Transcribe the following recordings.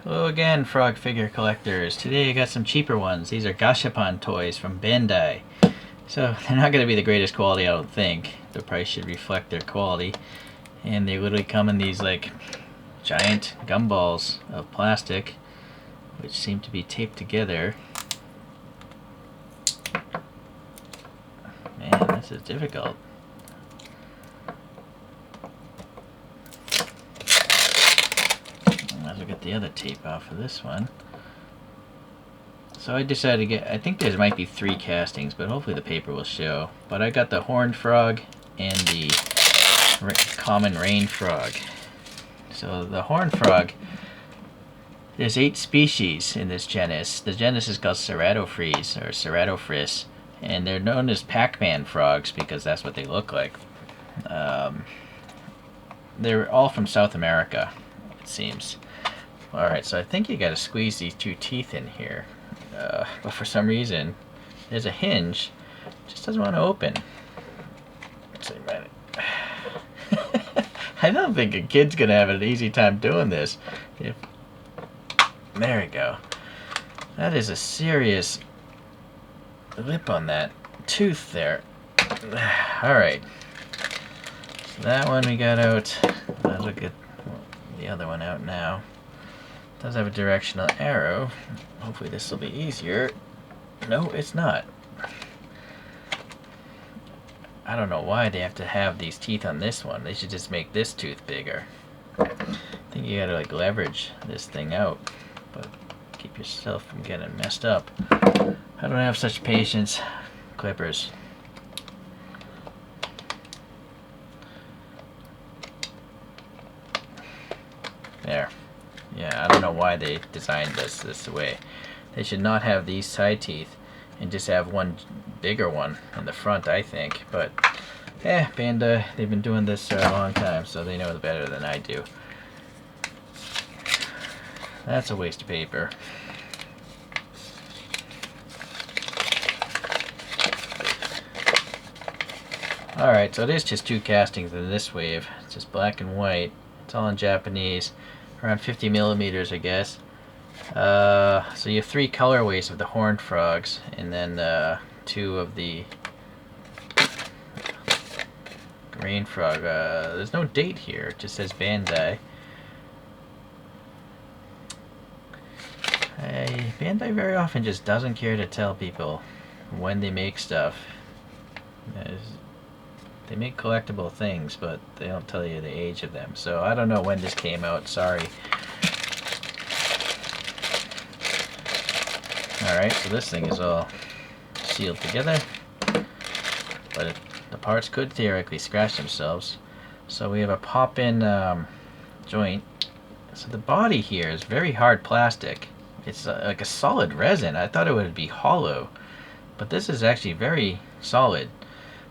Hello again, frog figure collectors. Today I got some cheaper ones. These are gashapon toys from Bandai. So they're not going to be the greatest quality, I don't think. The price should reflect their quality. And they literally come in these like giant gumballs of plastic, which seem to be taped together. Man, this is difficult. Might as well get the other tape off of this one. So I decided to get, I think there might be 3 castings, but hopefully the paper will show. But I got the horned frog and the common rain frog. So the horned frog, there's 8 species in this genus. The genus is called ceratophrys or ceratophrys, and they're known as Pacman frogs because that's what they look like. They're all from South America, it seems. Alright, so I think you gotta squeeze these 2 teeth in here. But for some reason, there's a hinge. It just doesn't want to open. I don't think a kid's gonna have an easy time doing this. There we go. That is a serious lip on that tooth there. Alright. So that one we got out. Let's look at the other one out now. It does have a directional arrow. Hopefully this will be easier. No, it's not. I don't know why they have to have these teeth on this one. They should just make this tooth bigger. I think you gotta like leverage this thing out, but keep yourself from getting messed up. I don't have such patience. Clippers. There. Yeah, I don't know why they designed this way. They should not have these side teeth and just have one bigger one in the front, I think. But, Bandai, they've been doing this for a long time, so they know better than I do. That's a waste of paper. Alright, so it is just 2 castings in this wave. It's just black and white. It's all in Japanese. Around 50 millimeters, I guess. So you have 3 colorways of the horned frogs, and then 2 of the rain frog. There's no date here. It just says Bandai. Bandai very often just doesn't care to tell people when they make stuff. They make collectible things, but they don't tell you the age of them. So I don't know when this came out, sorry. Alright, so this thing is all sealed together. But the parts could theoretically scratch themselves. So we have a pop-in joint. So the body here is very hard plastic. It's like a solid resin. I thought it would be hollow. But this is actually very solid.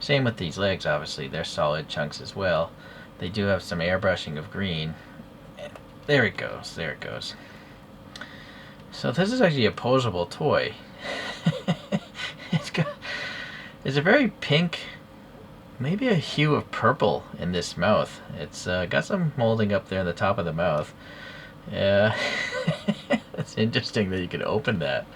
Same with these legs, obviously. They're solid chunks as well. They do have some airbrushing of green. And there it goes. There it goes. So this is actually a poseable toy. It's a very pink, maybe a hue of purple in this mouth. It's got some molding up there in the top of the mouth. Yeah, it's interesting that you can open that.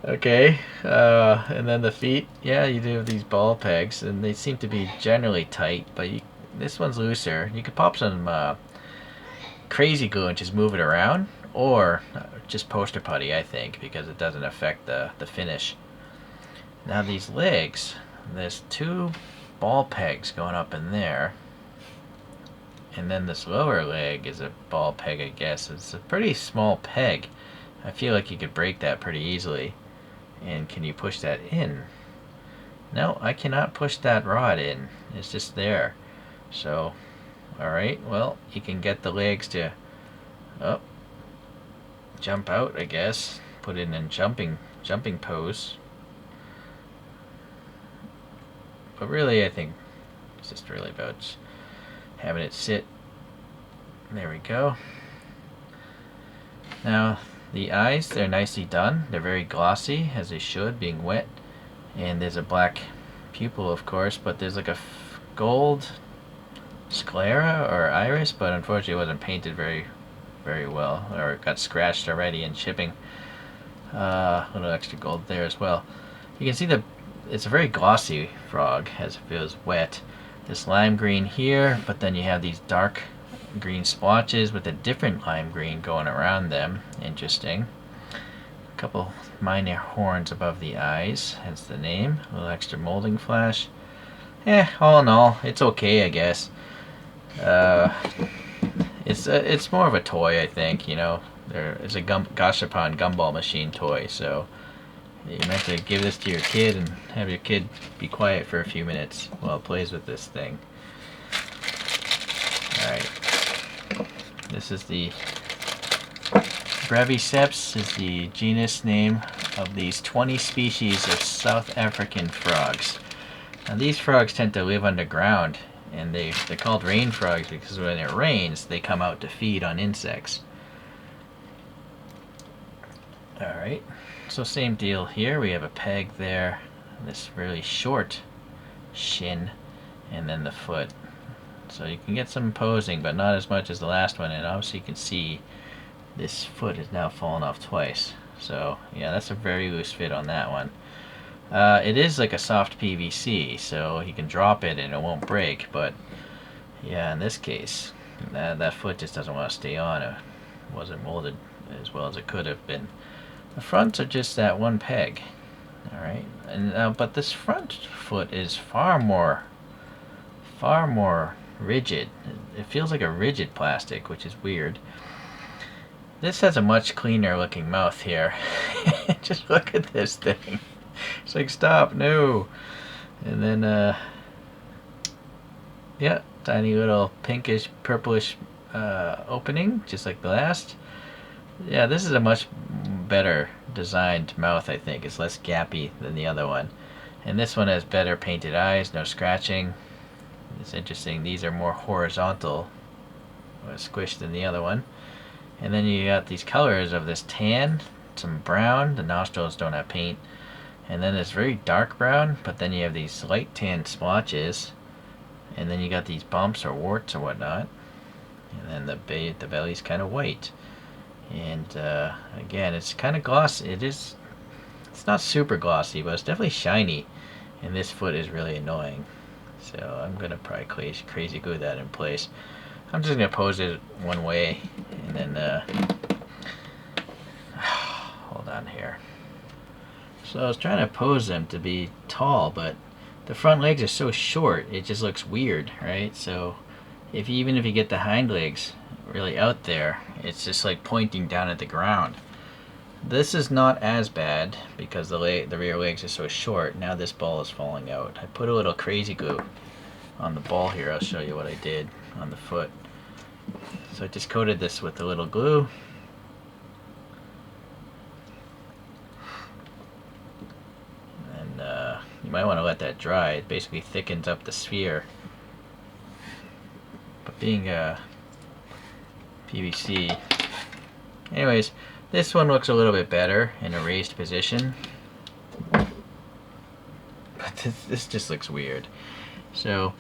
Okay, and then the feet, yeah, you do have these ball pegs, and they seem to be generally tight, but this one's looser. You could pop some crazy glue and just move it around, or just poster putty, I think, because it doesn't affect the finish. Now these legs, there's 2 ball pegs going up in there, and then this lower leg is a ball peg, I guess. It's a pretty small peg. I feel like you could break that pretty easily. And can you push that in? No, I cannot push that rod in. It's just there. So, alright, well, you can get the legs to jump out, I guess. Put it in jumping pose. But really, I think it's just really about having it sit. There we go. Now, the eyes, they're nicely done. They're very glossy, as they should, being wet. And there's a black pupil, of course, but there's like a gold sclera or iris, but unfortunately it wasn't painted very very well, or it got scratched already in shipping. A little extra gold there as well. You can see it's a very glossy frog as if it was wet. This lime green here, but then you have these dark green splotches with a different lime green going around them. Interesting. A couple minor horns above the eyes, hence the name. A little extra molding flash. All in all, it's okay, I guess. It's more of a toy, I think. You know, it's a gashapon gumball machine toy, so you meant to give this to your kid and have your kid be quiet for a few minutes while it plays with this thing. Alright. This is the Breviceps is the genus name of these 20 species of South African frogs. Now these frogs tend to live underground, and they're called rain frogs because when it rains they come out to feed on insects. Alright, so same deal here. We have a peg there, this really short shin, and then the foot. So you can get some posing, but not as much as the last one, and obviously you can see this foot has now fallen off twice. So yeah, that's a very loose fit on that one. It is like a soft PVC, so you can drop it and it won't break, but yeah, in this case, that foot just doesn't want to stay on. It wasn't molded as well as it could have been. The fronts are just that one peg. Alright, and but this front foot is far more rigid. It feels like a rigid plastic, which is weird. This has a much cleaner looking mouth here. Just look at this thing. It's like, stop, no. And then, yeah, tiny little pinkish, purplish opening, just like the last. Yeah, this is a much better designed mouth, I think. It's less gappy than the other one. And this one has better painted eyes, no scratching. It's interesting, these are more horizontal, squished than the other one. And then you got these colors of this tan, some brown, the nostrils don't have paint, and then this very dark brown, but then you have these light tan splotches, and then you got these bumps or warts or whatnot, and then the belly's kind of white. And again, it's kind of glossy. It's not super glossy, but it's definitely shiny, and this foot is really annoying. So I'm gonna probably crazy glue that in place. I'm just gonna pose it one way, and then hold on here. So I was trying to pose them to be tall, but the front legs are so short, it just looks weird, right? So even if you get the hind legs really out there, it's just like pointing down at the ground. This is not as bad because the rear legs are so short. Now this ball is falling out. I put a little crazy glue on the ball here. I'll show you what I did on the foot. So I just coated this with a little glue. And you might want to let that dry. It basically thickens up the sphere. But being PVC. Anyways, this one looks a little bit better in a raised position. But this just looks weird. So,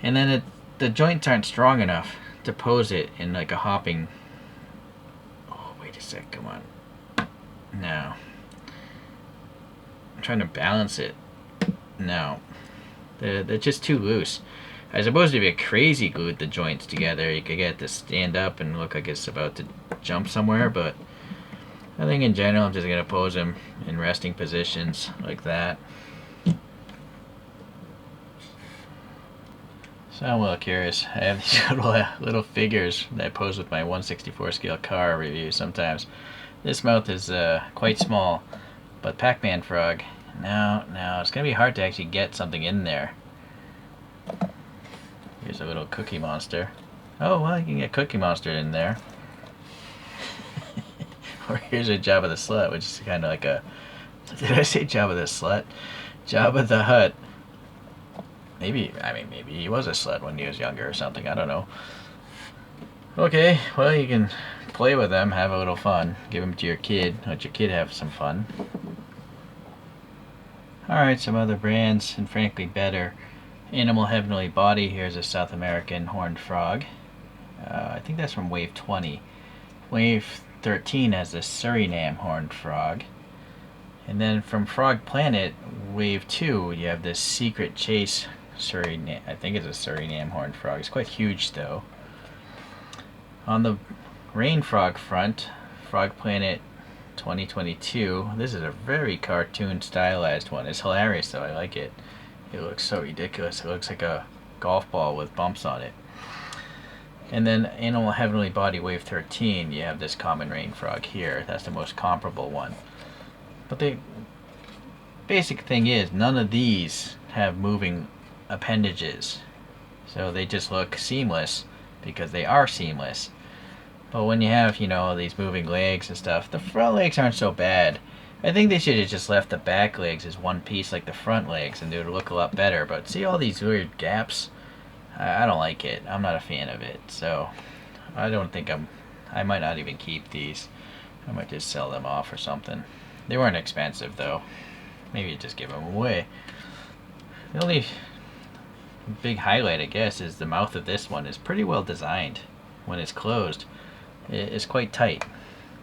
and then the joints aren't strong enough to pose it in like a hopping. Oh, wait a sec, come on. No. I'm trying to balance it. No. They're just too loose. I suppose if you crazy glued the joints together, you could get it to stand up and look like it's about to jump somewhere, but I think in general I'm just going to pose them in resting positions like that. So I'm a little curious. I have these little figures that I pose with my 1/64 scale car review sometimes. This mouth is quite small, but Pacman frog, no, it's going to be hard to actually get something in there. Here's a little Cookie Monster. Oh, well, you can get Cookie Monster in there. Or here's a Jabba the Slut, which is kind of like a... Did I say Jabba the Slut? Jabba the Hutt. Maybe he was a slut when he was younger or something. I don't know. Okay, well, you can play with them, have a little fun. Give them to your kid. Let your kid have some fun. Alright, some other brands, and frankly better. Animal Heavenly Body. Here's a South American horned frog. I think that's from Wave 20. Wave 13 has the Suriname horned frog. And then from Frog Planet, Wave 2, you have this Secret Chase Suriname. I think it's a Suriname horned frog. It's quite huge though. On the Rain Frog front, Frog Planet 2022, this is a very cartoon stylized one. It's hilarious though, I like it. It looks so ridiculous. It looks like a golf ball with bumps on it. And then Animal Heavenly Body Wave 13, you have this Common Rain frog here. That's the most comparable one. But the basic thing is, none of these have moving appendages. So they just look seamless because they are seamless. But when you have, you know, these moving legs and stuff, the front legs aren't so bad. I think they should have just left the back legs as one piece like the front legs and they would look a lot better. But see all these weird gaps? I don't like it. I'm not a fan of it. So I don't think I might not even keep these. I might just sell them off or something. They weren't expensive though. Maybe just give them away. The only big highlight, I guess, is the mouth of this one is pretty well designed. When it's closed, it's quite tight.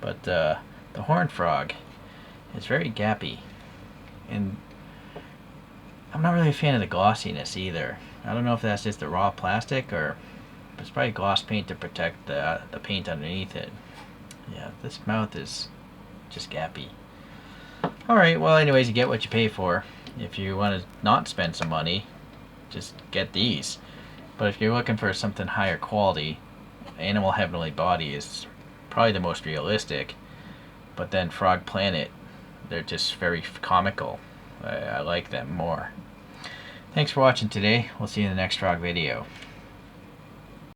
But the horned frog is very gappy. And I'm not really a fan of the glossiness either. I don't know if that's just the raw plastic or it's probably gloss paint to protect the paint underneath it. Yeah, this mouth is just gappy. Alright, well anyways, you get what you pay for. If you want to not spend some money, just get these. But if you're looking for something higher quality, Animal Heavenly Body is probably the most realistic. But then Frog Planet, they're just very comical. I like them more. Thanks for watching today. We'll see you in the next frog video.